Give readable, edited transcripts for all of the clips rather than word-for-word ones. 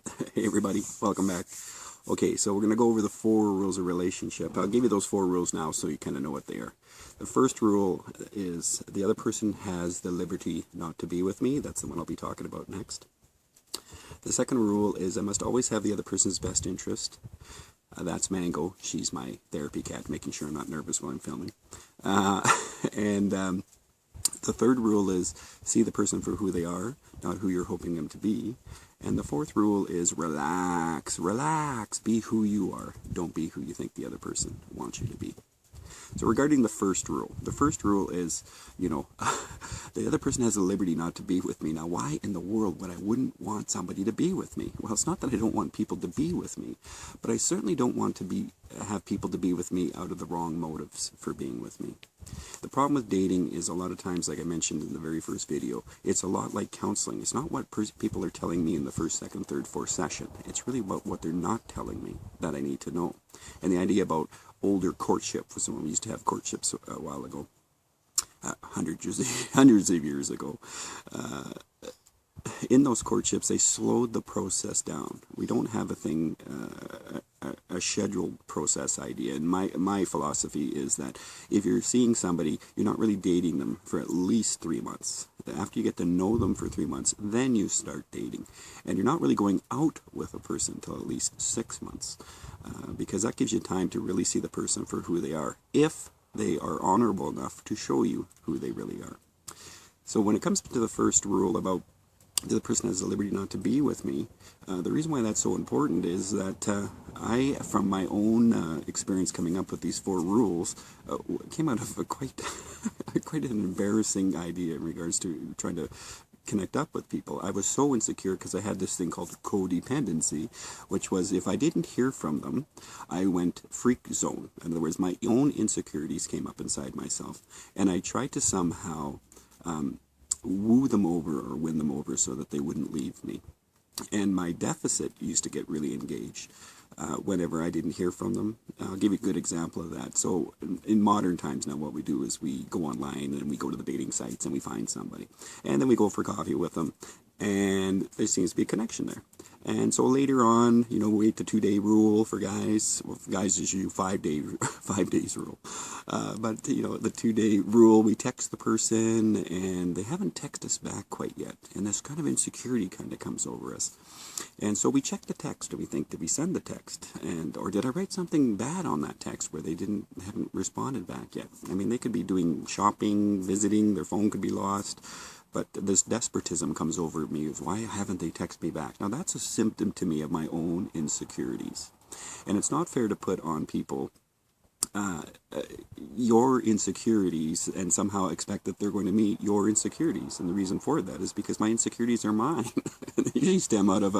Hey everybody, welcome back. Okay, so we're going to go over the 4 rules of relationship. I'll give you those 4 rules now so you kind of know what they are. The first rule is the other person has the liberty not to be with me. That's the one I'll be talking about next. The second rule is I must always have the other person's best interest. That's Mango. She's my therapy cat, making sure I'm not nervous while I'm filming. And the third rule is see the person for who they are, not who you're hoping them to be. And the fourth rule is relax, relax, be who you are. Don't be who you think the other person wants you to be. So regarding the first rule is, the other person has the liberty not to be with me. Now, why in the world would I wouldn't want somebody to be with me? Well, it's not that I don't want people to be with me, but I certainly don't want to have people to be with me out of the wrong motives for being with me. The problem with dating is a lot of times, like I mentioned in the very first video, it's a lot like counseling. It's not what people are telling me in the first, second, third, fourth session. It's really about what they're not telling me that I need to know. And the idea about older courtship, for someone we used to have courtships a while ago, hundreds of years ago. In those courtships, they slowed the process down. We don't have a scheduled process idea. And my philosophy is that if you're seeing somebody, you're not really dating them for at least 3 months. After you get to know them for 3 months, then you start dating. And you're not really going out with a person until at least 6 months, because that gives you time to really see the person for who they are, if they are honorable enough to show you who they really are. So when it comes to the first rule about the other person has the liberty not to be with me, the reason why that's so important is that I, from my own experience coming up with these 4 rules, came out of quite an embarrassing idea in regards to trying to connect up with people. I was so insecure because I had this thing called codependency, which was if I didn't hear from them, I went freak zone. In other words, my own insecurities came up inside myself, and I tried to somehow woo them over or win them over so that they wouldn't leave me. And my deficit used to get really engaged whenever I didn't hear from them. I'll give you a good example of that. So in modern times now, what we do is we go online and we go to the dating sites and we find somebody. And then we go for coffee with them. And there seems to be a connection there. And so later on, we wait the 2-day rule for guys. Well, for guys, it's usually 5 days rule. But the 2-day rule, we text the person and they haven't texted us back quite yet. And this kind of insecurity kind of comes over us. And so we check the text and we think, did we send the text? Or did I write something bad on that text where they haven't responded back yet? I mean, they could be doing shopping, visiting, their phone could be lost. But this despotism comes over me of why haven't they texted me back? Now that's a symptom to me of my own insecurities. And it's not fair to put on people your insecurities and somehow expect that they're going to meet your insecurities. And the reason for that is because my insecurities are mine. They usually stem out of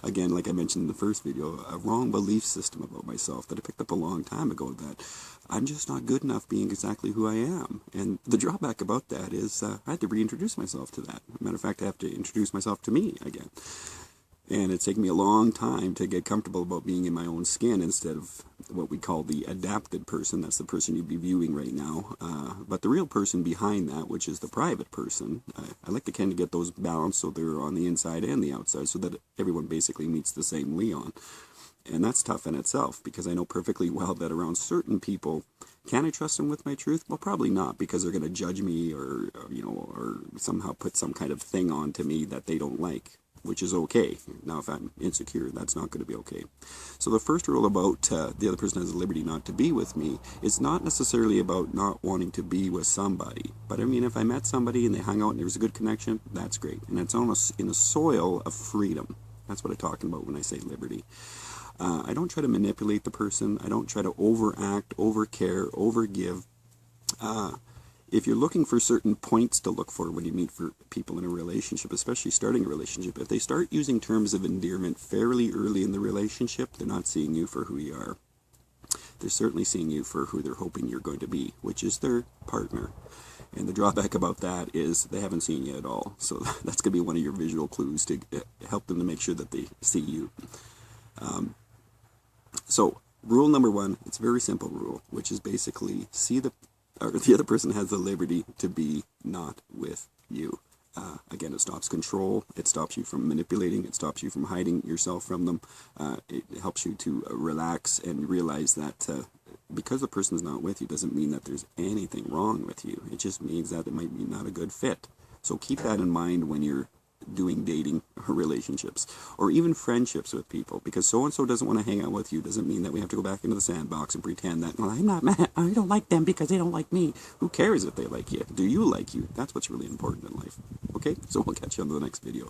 again, like I mentioned in the first video, a wrong belief system about myself that I picked up a long time ago, that I'm just not good enough being exactly who I am. And the drawback about that is I had to reintroduce myself to that. Matter of fact, I have to introduce myself to me again. And it's taken me a long time to get comfortable about being in my own skin instead of what we call the adapted person. That's the person you'd be viewing right now. But the real person behind that, which is the private person, I like to kind of get those balanced so they're on the inside and the outside so that everyone basically meets the same Leon. And that's tough in itself, because I know perfectly well that around certain people, can I trust them with my truth? Well, probably not, because they're going to judge me or somehow put some kind of thing onto me that they don't like, which is okay. Now, if I'm insecure, that's not going to be okay. So the first rule about the other person has the liberty not to be with me is not necessarily about not wanting to be with somebody. But I mean, if I met somebody and they hung out and there was a good connection, that's great. And it's in a soil of freedom. That's what I'm talking about when I say liberty. I don't try to manipulate the person. I don't try to overact, overcare, overgive. If you're looking for certain points to look for when you meet for people in a relationship, especially starting a relationship, if they start using terms of endearment fairly early in the relationship, they're not seeing you for who you are. They're certainly seeing you for who they're hoping you're going to be, which is their partner. And the drawback about that is they haven't seen you at all. So that's going to be one of your visual clues to help them to make sure that they see you. So rule number 1, it's a very simple rule, which is basically the other person has the liberty to be not with you. Again, it stops control, it stops you from manipulating, it stops you from hiding yourself from them. It helps you to relax and realize that because the person is not with you doesn't mean that there's anything wrong with you. It just means that it might be not a good fit. So keep that in mind when you're doing dating or relationships or even friendships with people, because so-and-so doesn't want to hang out with you doesn't mean that we have to go back into the sandbox and pretend that, well, I'm not mad, I don't like them because they don't like me. Who cares if they like you? Do you like you? That's what's really important in life. Okay, so we'll catch you on the next video.